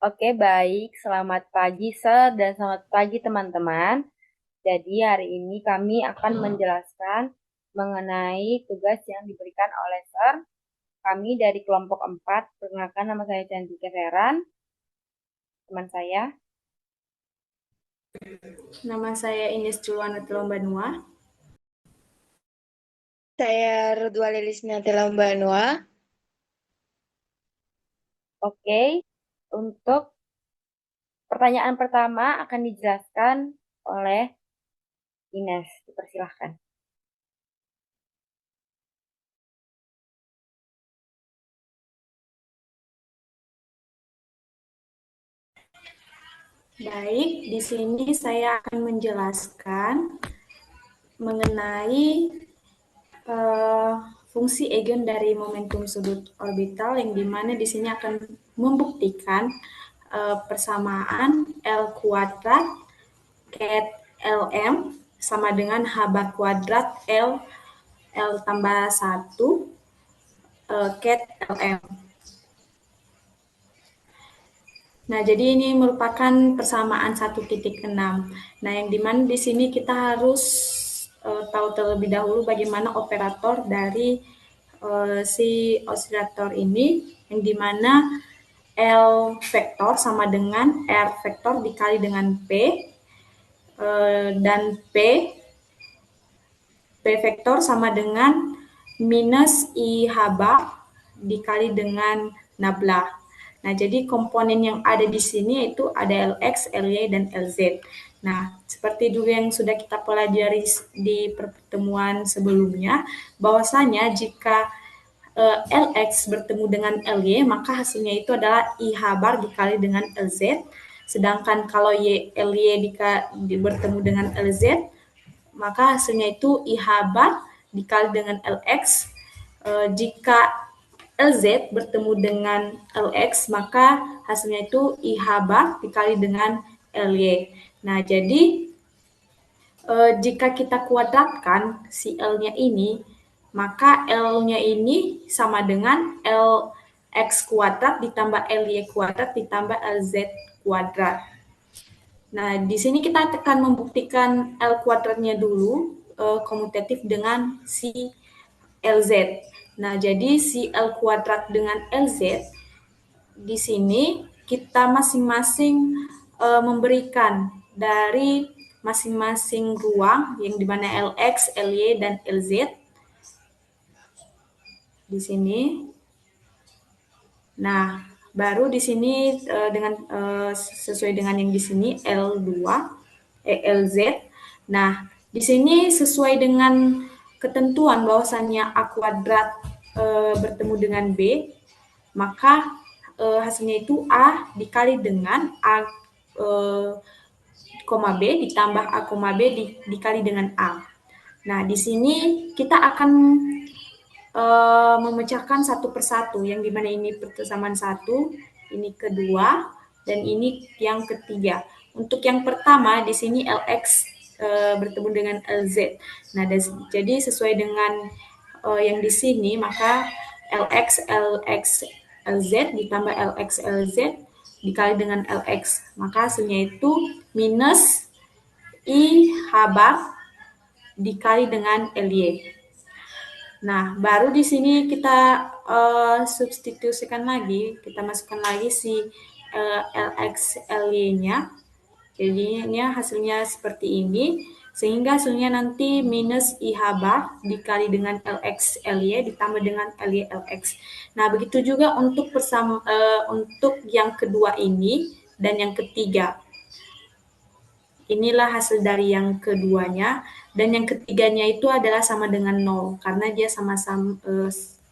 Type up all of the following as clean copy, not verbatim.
Oke, baik. Selamat pagi, dan selamat pagi, teman-teman. Jadi, hari ini kami akan menjelaskan mengenai tugas yang diberikan oleh Sir. Kami dari kelompok 4. Perkenalkan, nama saya Cantika Feran, teman saya. Nama saya Ines Julwana Telombanua. Saya Rudwa Lilisna Telambanua. Oke, untuk pertanyaan pertama akan dijelaskan oleh Ines. Dipersilahkan. Baik, di sini saya akan menjelaskan mengenai fungsi eigen dari momentum sudut orbital yang dimana di sini akan membuktikan persamaan L kuadrat ket Lm sama dengan H bar kuadrat L tambah 1 ket Lm. Nah, jadi ini merupakan persamaan 1.6. Nah, yang dimana di sini kita harus tahu terlebih dahulu bagaimana operator dari si osilator ini, yang dimana L vektor sama dengan R vektor dikali dengan P, dan P vektor sama dengan minus I H bar dikali dengan nabla. Nah, jadi komponen yang ada di sini itu ada Lx, Ly, dan Lz. Nah, seperti dulu yang sudah kita pelajari di pertemuan sebelumnya, bahwasanya jika Lx bertemu dengan Ly, maka hasilnya itu adalah IH bar dikali dengan Lz. Sedangkan kalau Ly bertemu dengan Lz, maka hasilnya itu IH bar dikali dengan Lx. Jika Lz bertemu dengan Lx, maka hasilnya itu IH bar dikali dengan Ly. Nah, jadi jika kita kuadratkan si L-nya ini, maka L-nya ini sama dengan Lx kuadrat ditambah Ly kuadrat ditambah Lz kuadrat. Nah, di sini kita akan membuktikan L kuadratnya dulu, komutatif dengan si Lz. Nah, jadi si L kuadrat dengan Lz, di sini kita masing-masing memberikan dari masing-masing ruang, yang dimana Lx, Ly, dan Lz. Di sini. Nah, baru di sini dengan sesuai dengan yang di sini L2, Lz. Nah, di sini sesuai dengan ketentuan bahwasannya A kuadrat bertemu dengan B, maka hasilnya itu A dikali dengan A, B ditambah A, B dikali dengan A. Nah, di sini kita akan memecahkan satu persatu, yang dimana ini persamaan satu, ini kedua, dan ini yang ketiga. Untuk yang pertama di sini Lx bertemu dengan Lz. Nah, jadi sesuai dengan yang di sini, maka Lx Lz ditambah Lx Lz dikali dengan Lx, maka hasilnya itu minus I H bar dikali dengan Ly. Nah, baru di sini kita substitusikan lagi, kita masukkan lagi si Lx, Ly-nya. Jadinya hasilnya seperti ini, sehingga hasilnya nanti minus IH bar dikali dengan Lx, Ly ditambah dengan Ly, Lx. Nah, begitu juga untuk untuk yang kedua ini dan yang ketiga. Inilah hasil dari yang keduanya, dan yang ketiganya itu adalah sama dengan 0 karena dia sama-sama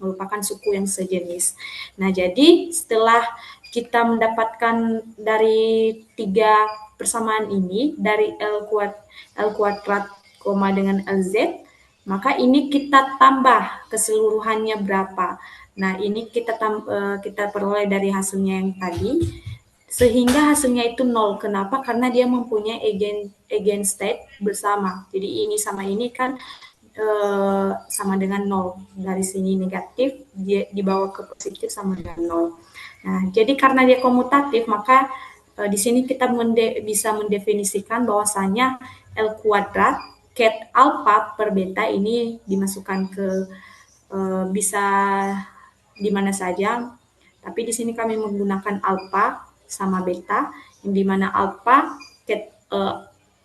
merupakan suku yang sejenis. Nah, jadi setelah kita mendapatkan dari tiga persamaan ini, dari L kuadrat, dengan Lz, maka ini kita tambah keseluruhannya berapa. Nah, ini kita peroleh dari hasilnya yang tadi, sehingga hasilnya itu 0. Kenapa? Karena dia mempunyai eigenstate bersama. Jadi ini sama ini kan sama dengan 0. Dari sini negatif, dia dibawa ke positif sama dengan 0. Nah, jadi karena dia komutatif, maka di sini kita bisa mendefinisikan bahwasanya L kuadrat ket alfa per beta ini dimasukkan ke bisa di mana saja, tapi di sini kami menggunakan alfa sama beta, yang di mana alfa ket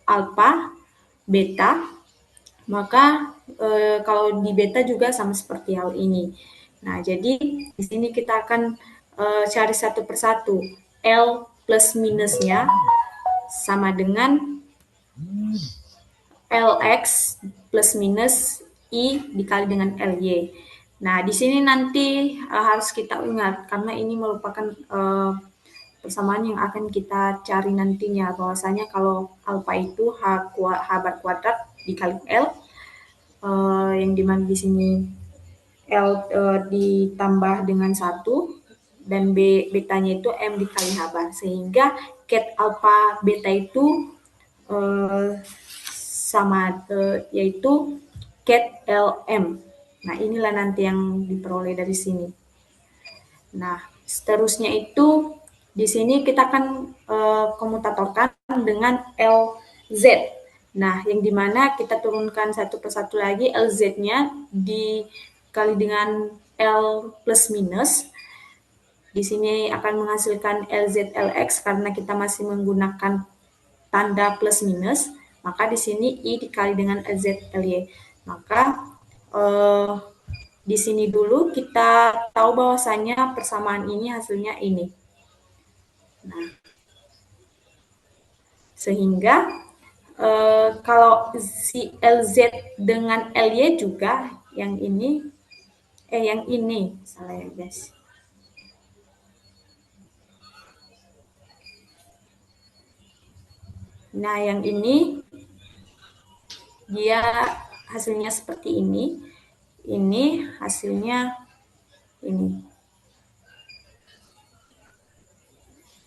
alfa beta, maka kalau di beta juga sama seperti hal ini. Nah, jadi di sini kita akan cari satu persatu. L plus minusnya sama dengan Lx plus minus I dikali dengan Ly. Nah, di sini nanti harus kita ingat, karena ini merupakan persamaan yang akan kita cari nantinya, bahwasanya kalau alfa itu H bar kuadrat dikali L, yang dimana di sini L ditambah dengan 1, dan betanya itu M dikali H bar, sehingga ket alfa beta itu sama yaitu ket LM. Nah, inilah nanti yang diperoleh dari sini. Nah, seterusnya itu di sini kita akan komutatorkan dengan LZ. Nah, yang dimana kita turunkan satu persatu lagi LZ-nya dikali dengan L plus minus. Di sini akan menghasilkan LZ LX karena kita masih menggunakan tanda plus minus, maka di sini I dikali dengan LZ LY. Maka di sini dulu kita tahu bahwasanya persamaan ini hasilnya ini. Nah, sehingga kalau si LZ dengan LY juga yang ini, salah ya guys. Nah, yang ini dia hasilnya seperti ini. Ini hasilnya ini.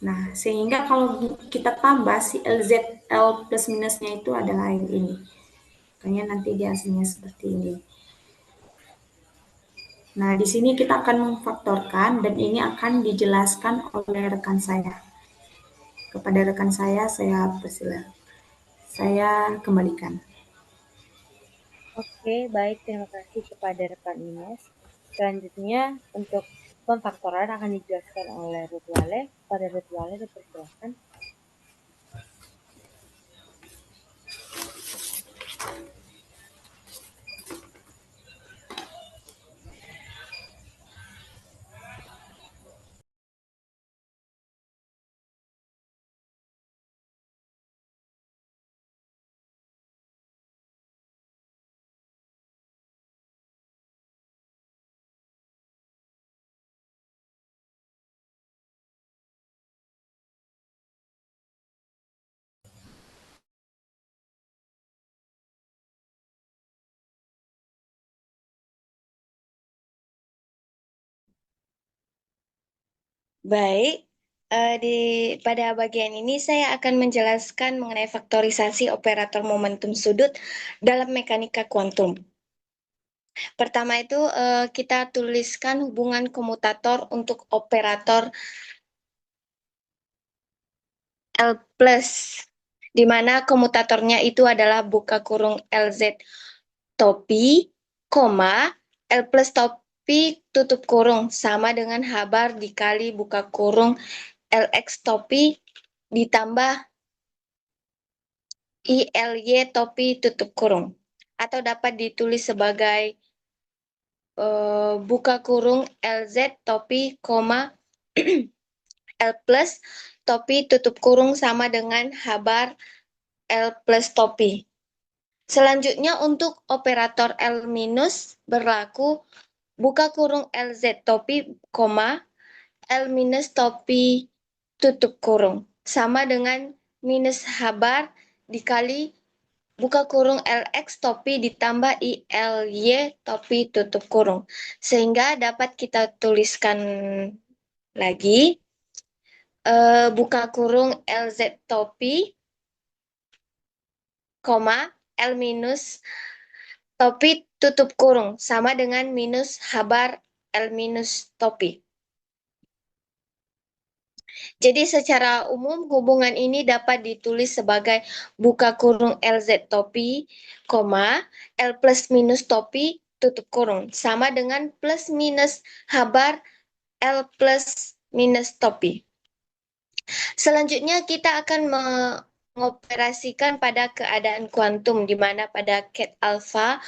Nah, sehingga kalau kita tambah si LZ L plus minusnya itu adalah yang ini. Makanya nanti dia hasilnya seperti ini. Nah, di sini kita akan memfaktorkan dan ini akan dijelaskan oleh rekan saya. Kepada rekan saya persilakan. Saya kembalikan. Oke, baik. Terima kasih kepada rekan Ines. Selanjutnya, untuk pemfaktoran akan dijelaskan oleh Rutwale. Pada Rutwale, dipersilakan. Baik, pada bagian ini saya akan menjelaskan mengenai faktorisasi operator momentum sudut dalam mekanika kuantum. Pertama itu kita tuliskan hubungan komutator untuk operator L plus, di mana komutatornya itu adalah buka kurung LZ topi, L plus topi tutup kurung sama dengan H bar dikali buka kurung LX topi ditambah ILY topi tutup kurung. Atau dapat ditulis sebagai buka kurung LZ topi, L plus topi tutup kurung sama dengan H bar L plus topi. Selanjutnya untuk operator L minus berlaku buka kurung LZ topi, L minus topi tutup kurung sama dengan minus H bar dikali buka kurung LX topi ditambah ILY topi tutup kurung. Sehingga dapat kita tuliskan lagi buka kurung LZ topi, L minus topi tutup kurung sama dengan minus H bar L minus topi. Jadi secara umum hubungan ini dapat ditulis sebagai buka kurung LZ topi, koma, L plus minus topi, tutup kurung. Sama dengan plus minus habar L plus minus topi. Selanjutnya kita akan mengoperasikan pada keadaan kuantum, di mana pada ket alfa,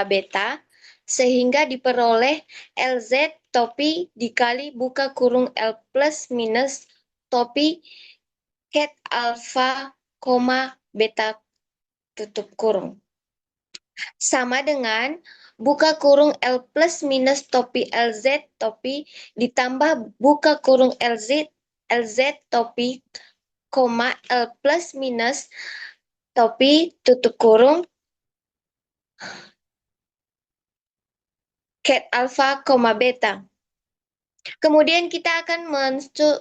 beta, sehingga diperoleh LZ topi dikali buka kurung L plus minus topi ket alfa, beta tutup kurung. Sama dengan buka kurung L plus minus topi LZ topi ditambah buka kurung LZ topi, L plus minus topi tutup kurung ket alfa, beta. Kemudian kita akan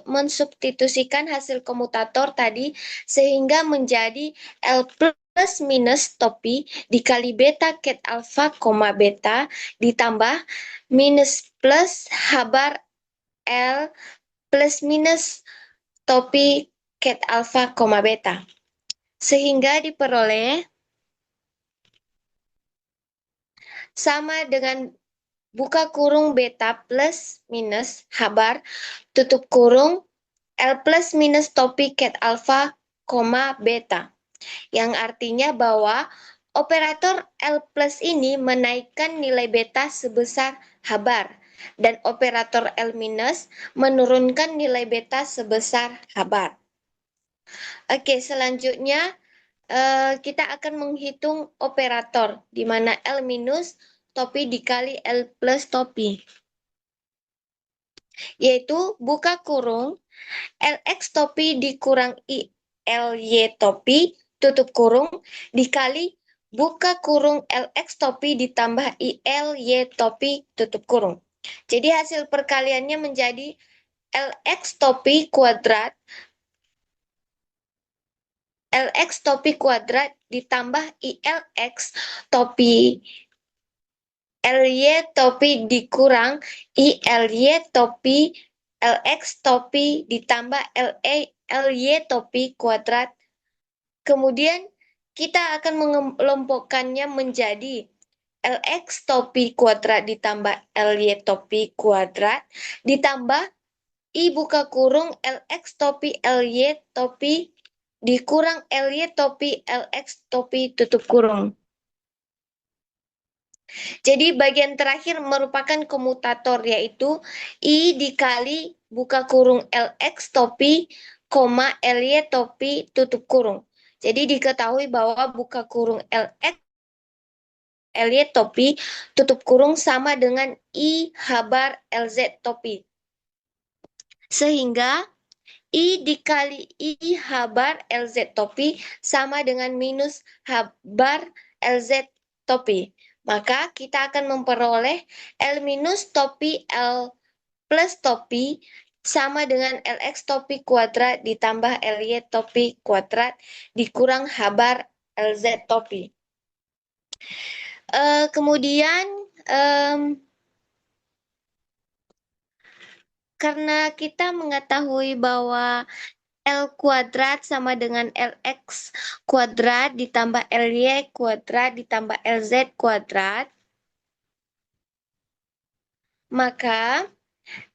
mensubstitusikan hasil komutator tadi sehingga menjadi L plus minus topi dikali beta ket alfa, beta ditambah minus plus habar L plus minus topi ket alfa, beta. Sehingga diperoleh sama dengan buka kurung beta plus minus habar tutup kurung L plus minus topi ket alfa, beta. Yang artinya bahwa operator L plus ini menaikkan nilai beta sebesar habar dan operator L minus menurunkan nilai beta sebesar habar. Oke, selanjutnya kita akan menghitung operator di mana L minus topi dikali L plus topi, yaitu buka kurung LX topi dikurang ILY topi tutup kurung dikali buka kurung LX topi ditambah ILY topi tutup kurung. Jadi hasil perkaliannya menjadi LX topi kuadrat ditambah ILX topi LY topi dikurang ILY topi LX topi ditambah LY topi kuadrat. Kemudian kita akan mengelompokkannya menjadi LX topi kuadrat ditambah LY topi kuadrat ditambah I buka kurung LX topi LY topi dikurang LY topi LX topi tutup kurung. Jadi bagian terakhir merupakan komutator, yaitu I dikali buka kurung LX topi, LY topi tutup kurung. Jadi diketahui bahwa buka kurung LX LY topi tutup kurung sama dengan I habar LZ topi. Sehingga I dikali I habar LZ topi sama dengan minus habar LZ topi. Maka kita akan memperoleh L minus topi L plus topi sama dengan LX topi kuadrat ditambah LY topi kuadrat dikurang habar LZ topi. Kemudian karena kita mengetahui bahwa L kuadrat sama dengan LX kuadrat ditambah LY kuadrat ditambah LZ kuadrat, maka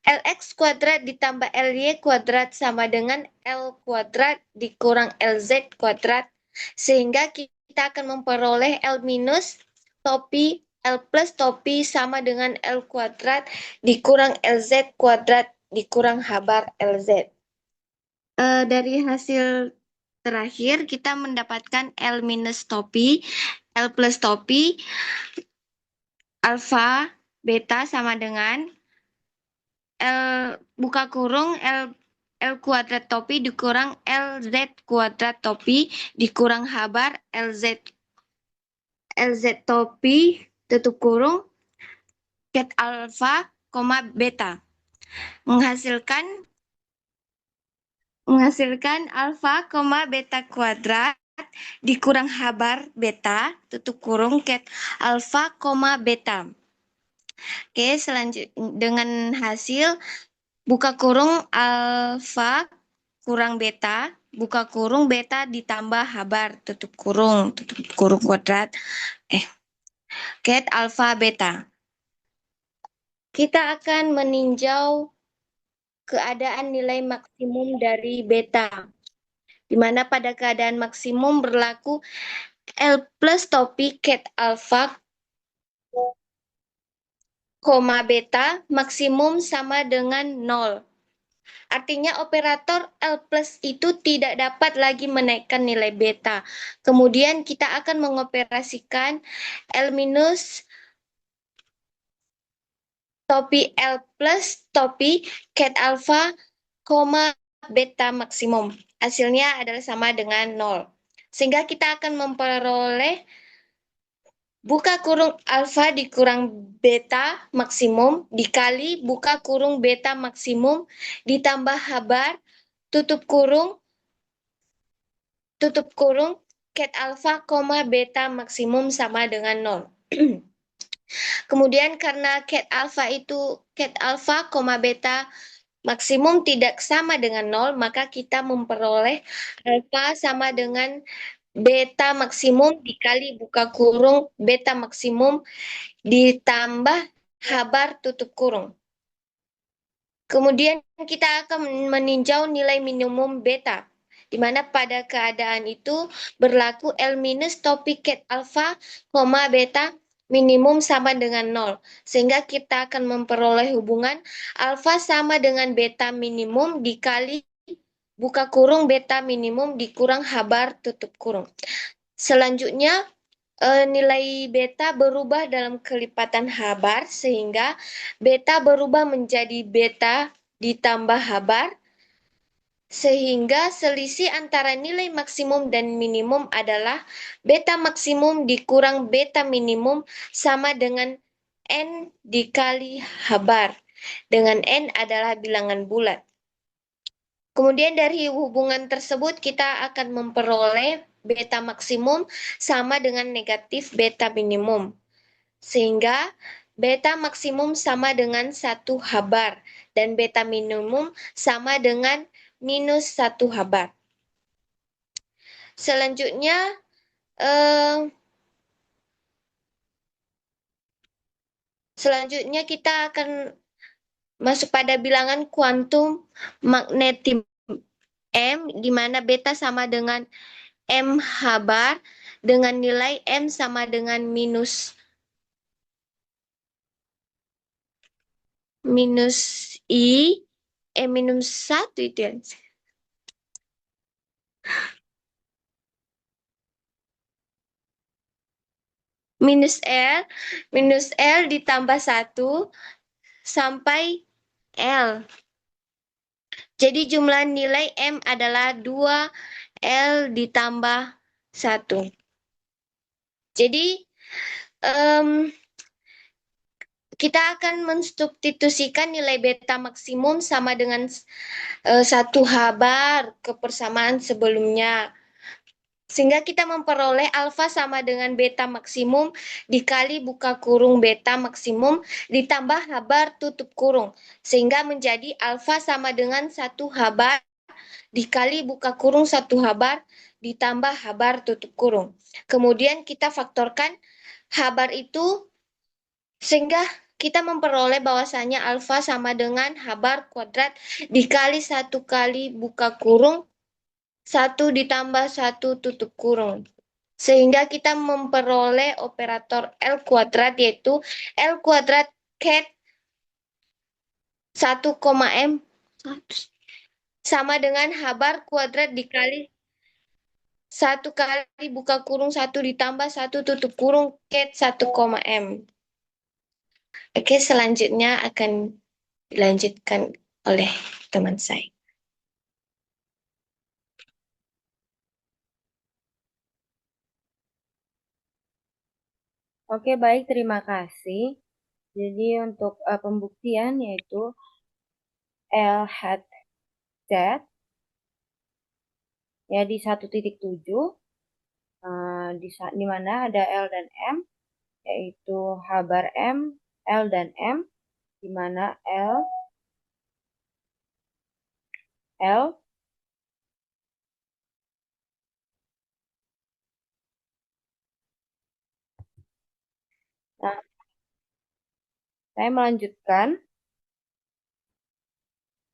LX kuadrat ditambah LY kuadrat sama dengan L kuadrat dikurang LZ kuadrat, sehingga kita akan memperoleh L minus topi L plus topi sama dengan L kuadrat dikurang LZ kuadrat dikurang habar LZ. Dari hasil terakhir kita mendapatkan L minus topi, L plus topi, alfa, beta sama dengan L buka kurung L kuadrat topi dikurang LZ kuadrat topi dikurang habar LZ topi tutup kurung ket alfa, beta. Menghasilkan alfa, beta kuadrat dikurang habar beta tutup kurung ket alfa, beta. Oke, selanjutnya dengan hasil buka kurung alfa, kurang beta, buka kurung, beta ditambah habar, tutup kurung kuadrat, ket alfa beta. Kita akan meninjau keadaan nilai maksimum dari beta, di mana pada keadaan maksimum berlaku L plus topi ket alfa, beta maksimum sama dengan 0. Artinya operator L plus itu tidak dapat lagi menaikkan nilai beta. Kemudian kita akan mengoperasikan L minus topi L plus topi ket alfa, beta maksimum. Hasilnya adalah sama dengan 0. Sehingga kita akan memperoleh buka kurung alfa dikurang beta maksimum dikali buka kurung beta maksimum ditambah habar tutup kurung ket alfa, beta maksimum sama dengan 0. Kemudian karena ket alfa, beta maksimum tidak sama dengan 0, maka kita memperoleh alfa sama dengan beta maksimum dikali buka kurung beta maksimum ditambah habar tutup kurung. Kemudian kita akan meninjau nilai minimum beta, di mana pada keadaan itu berlaku L minus topi ket alfa, beta minimum sama dengan 0. Sehingga kita akan memperoleh hubungan alfa sama dengan beta minimum dikali buka kurung beta minimum dikurang habar tutup kurung. Selanjutnya nilai beta berubah dalam kelipatan habar sehingga beta berubah menjadi beta ditambah habar sehingga selisih antara nilai maksimum dan minimum adalah beta maksimum dikurang beta minimum sama dengan N dikali habar, dengan N adalah bilangan bulat. Kemudian dari hubungan tersebut kita akan memperoleh beta maksimum sama dengan negatif beta minimum. Sehingga beta maksimum sama dengan 1 habar dan beta minimum sama dengan minus 1 habar. Selanjutnya kita akan masuk pada bilangan kuantum magnetim M, di mana beta sama dengan M habar dengan nilai M sama dengan minus minus 1 itu ya. Minus L ditambah 1 sampai L. Jadi jumlah nilai M adalah 2 L ditambah 1. Jadi kita akan mensubstitusikan nilai beta maksimum sama dengan 1 habar ke persamaan sebelumnya. Sehingga kita memperoleh alfa sama dengan beta maksimum dikali buka kurung beta maksimum ditambah habar tutup kurung. Sehingga menjadi alfa sama dengan 1 habar dikali buka kurung 1 habar ditambah habar tutup kurung. Kemudian kita faktorkan habar itu sehingga kita memperoleh bahwasanya alfa sama dengan habar kuadrat dikali 1 kali buka kurung 1 ditambah 1 tutup kurung. Sehingga kita memperoleh operator L kuadrat yaitu L kuadrat ket 1, M sama dengan habar kuadrat dikali 1 kali buka kurung 1 ditambah 1 tutup kurung ket 1, M. Oke, selanjutnya akan dilanjutkan oleh teman saya. Oke, baik, terima kasih. Jadi untuk pembuktian yaitu L hat Z ya di 1.7 di mana ada L dan M, yaitu habar M, L dan M, di mana L Nah, saya melanjutkan.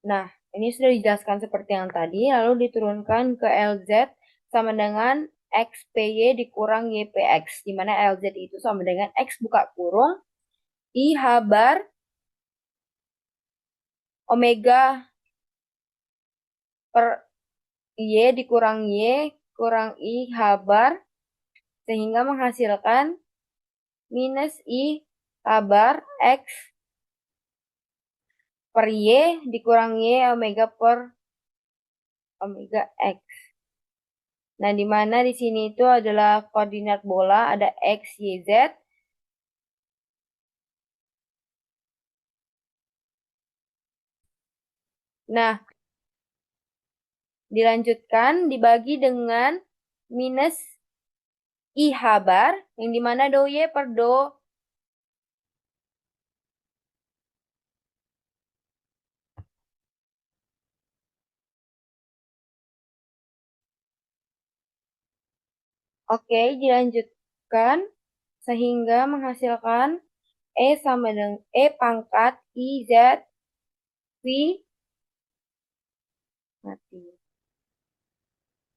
Nah, ini sudah dijelaskan seperti yang tadi, lalu diturunkan ke LZ sama dengan XPY dikurang YPX, di mana LZ itu sama dengan X buka kurung, I bar Omega per Y dikurang Y kurang I bar, sehingga menghasilkan minus I bar X per Y dikurang Y Omega per Omega X. Nah, di mana di sini itu adalah koordinat bola, ada X, Y, Z. Nah, dilanjutkan dibagi dengan minus I bar, yang dimana do Y per do Oke, dilanjutkan sehingga menghasilkan E sama dengan E pangkat I Z V mati.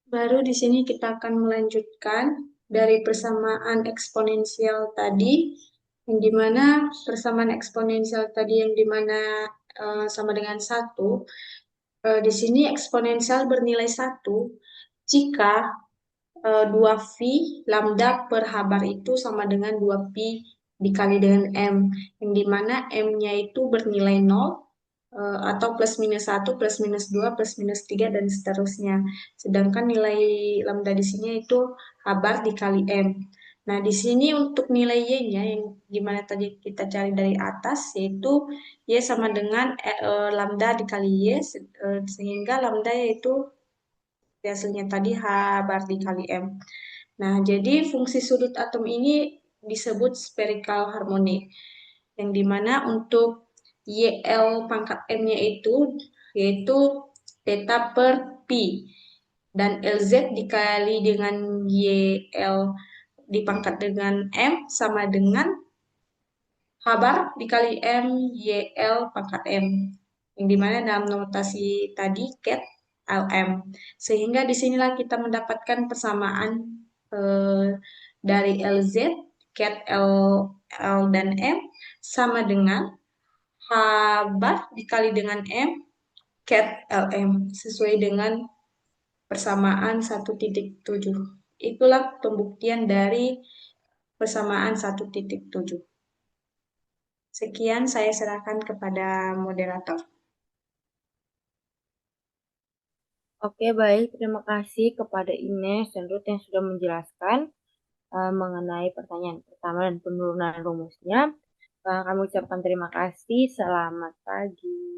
Baru di sini kita akan melanjutkan dari persamaan eksponensial tadi, yang dimana persamaan eksponensial tadi yang dimana sama dengan 1, di sini eksponensial bernilai 1 jika 2V lambda per H bar itu sama dengan 2Pi dikali dengan M, yang dimana M-nya itu bernilai 0, atau plus minus 1, plus minus 2, plus minus 3, dan seterusnya. Sedangkan nilai lambda di sini itu H bar dikali M. Nah, di sini untuk nilai Y-nya yang gimana tadi kita cari dari atas, yaitu Y sama dengan lambda dikali Y, sehingga lambda yaitu hasilnya tadi H bar dikali M. Nah, jadi fungsi sudut atom ini disebut spherical harmonic, yang dimana untuk YL pangkat M-nya itu yaitu theta per pi, dan LZ dikali dengan YL dipangkat dengan M sama dengan H bar dikali M YL pangkat M, yang dimana dalam notasi tadi cat LM. Sehingga disinilah kita mendapatkan persamaan dari LZ, cat L dan M sama dengan H bar dikali dengan M, cat LM, sesuai dengan persamaan 1.7. Itulah pembuktian dari persamaan 1.7. Sekian saya serahkan kepada moderator. Oke, baik. Terima kasih kepada Ines dan Ruth yang sudah menjelaskan mengenai pertanyaan pertama dan penurunan rumusnya. Kami ucapkan terima kasih. Selamat pagi.